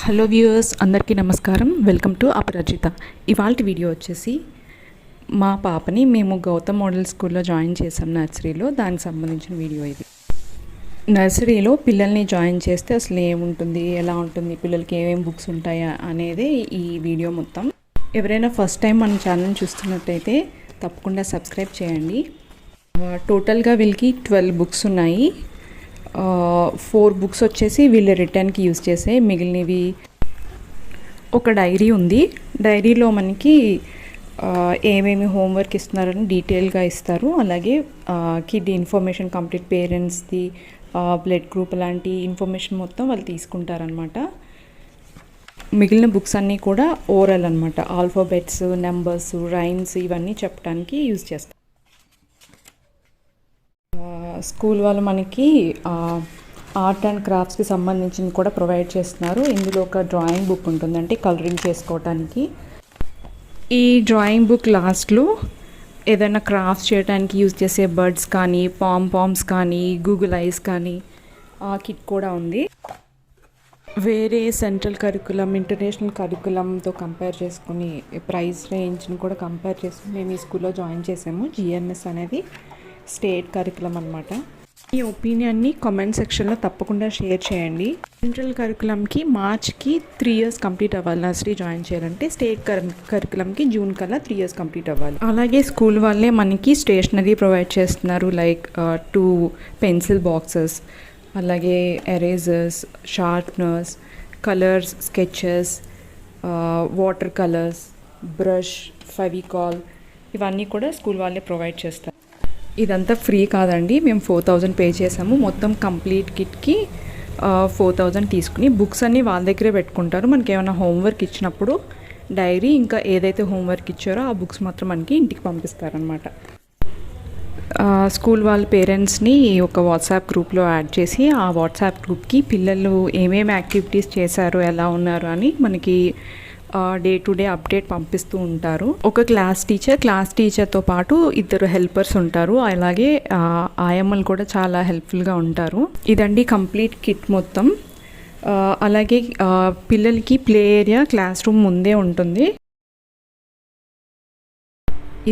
Hello viewers, అందరికీ నమస్కారం. Welcome to అపరాజిత. ఇవాల్టి వీడియో వచ్చేసి మా పాపని మేము గౌతమ్ మోడల్ స్కూల్లో జాయిన్ చేసాం నర్సరీలో. దానికి సంబంధించిన వీడియో ఇది. నర్సరీలో పిల్లల్ని జాయిన్ చేస్తే అసలు ఏముంటుంది, ఎలా ఉంటుంది, పిల్లలకి ఏమేమి బుక్స్ ఉంటాయా అనేది ఈ వీడియో మొత్తం. ఎవరైనా ఫస్ట్ టైం మన ఛానల్ చూస్తున్నట్టయితే తప్పకుండా సబ్స్క్రైబ్ చేయండి. టోటల్గా వీళ్ళకి 12 బుక్స్ ఉన్నాయి. 4 బుక్స్ వచ్చేసి వీళ్ళు రిటర్న్కి యూజ్ చేసే, మిగిలినవి ఒక డైరీ ఉంది. డైరీలో మనకి ఏమేమి హోంవర్క్ ఇస్తున్నారని డీటెయిల్గా ఇస్తారు. అలాగే కిడ్ ఇన్ఫర్మేషన్, కంప్లీట్ పేరెంట్స్ది, బ్లడ్ గ్రూప్ లాంటి ఇన్ఫర్మేషన్ మొత్తం వాళ్ళు తీసుకుంటారనమాట. మిగిలిన బుక్స్ అన్నీ కూడా ఓరల్ అనమాట. ఆల్ఫాబెట్స్, నెంబర్స్, రైమ్స్ ఇవన్నీ చెప్పడానికి యూజ్ చేస్తారు. స్కూల్ వాళ్ళు మనకి ఆర్ట్ అండ్ క్రాఫ్ట్స్కి సంబంధించింది కూడా ప్రొవైడ్ చేస్తున్నారు. ఇందులో ఒక డ్రాయింగ్ బుక్ ఉంటుంది, అంటే కలరింగ్ చేసుకోవటానికి. ఈ డ్రాయింగ్ బుక్ లాస్ట్లో ఏదైనా క్రాఫ్ట్స్ చేయడానికి యూజ్ చేసే బర్డ్స్ కానీ, పామ్స్ కానీ, గూగుల్ ఐస్ కానీ ఆ కిట్ కూడా ఉంది. వేరే సెంట్రల్ కరికులం, ఇంటర్నేషనల్ కరికులంతో కంపేర్ చేసుకుని ప్రైస్ రేంజ్ని కూడా కంపేర్ చేసుకుని మేము ఈ స్కూల్లో జాయిన్ చేసాము. జిఎన్ఎస్ అనేది స్టేట్ కరికులం అనమాట. ఈ ఒపీనియన్ని కామెంట్ సెక్షన్లో తప్పకుండా షేర్ చేయండి. సెంట్రల్ కరికులంకి మార్చ్కి 3 years కంప్లీట్ అవ్వాలి. నర్సరీ జాయిన్ చేయాలంటే స్టేట్ కరికులంకి జూన్ కల్లా 3 years కంప్లీట్ అవ్వాలి. అలాగే స్కూల్ వాళ్ళే మనకి స్టేషనరీ ప్రొవైడ్ చేస్తున్నారు. లైక్ 2 పెన్సిల్ బాక్సెస్, అలాగే erasers, sharpeners, colours, sketches, water colours, brush, Fevicol ఇవన్నీ కూడా స్కూల్ వాళ్ళే ప్రొవైడ్ చేస్తారు. ఇదంతా ఫ్రీ కాదండి, మేము 4000 పే చేసాము. మొత్తం కంప్లీట్ కిట్కి 4000 తీసుకుని బుక్స్ అన్నీ వాళ్ళ దగ్గరే పెట్టుకుంటారు. మనకి ఏమైనా హోంవర్క్ ఇచ్చినప్పుడు డైరీ, ఇంకా ఏదైతే హోంవర్క్ ఇచ్చారో ఆ బుక్స్ మాత్రం మనకి ఇంటికి పంపిస్తారనమాట. స్కూల్ వాళ్ళ పేరెంట్స్ని ఒక వాట్సాప్ గ్రూప్లో యాడ్ చేసి ఆ వాట్సాప్ గ్రూప్కి పిల్లలు ఏమేమి యాక్టివిటీస్ చేశారు, ఎలా ఉన్నారు అని మనకి డే టు డే అప్డేట్ పంపిస్తూ ఉంటారు. ఒక క్లాస్ టీచర్తో పాటు 2 హెల్పర్స్ ఉంటారు. అలాగే ఆయమ్మలు కూడా చాలా హెల్ప్ఫుల్గా ఉంటారు. ఇదండి కంప్లీట్ కిట్ మొత్తం. అలాగే పిల్లలకి ప్లే ఏరియా క్లాస్ రూమ్ ముందే ఉంటుంది.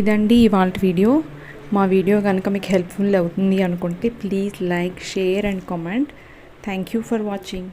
ఇదండి ఇవాళ వీడియో. మా వీడియో కనుక మీకు హెల్ప్ఫుల్ అవుతుంది అనుకుంటే please like, share and comment. Thank you for watching.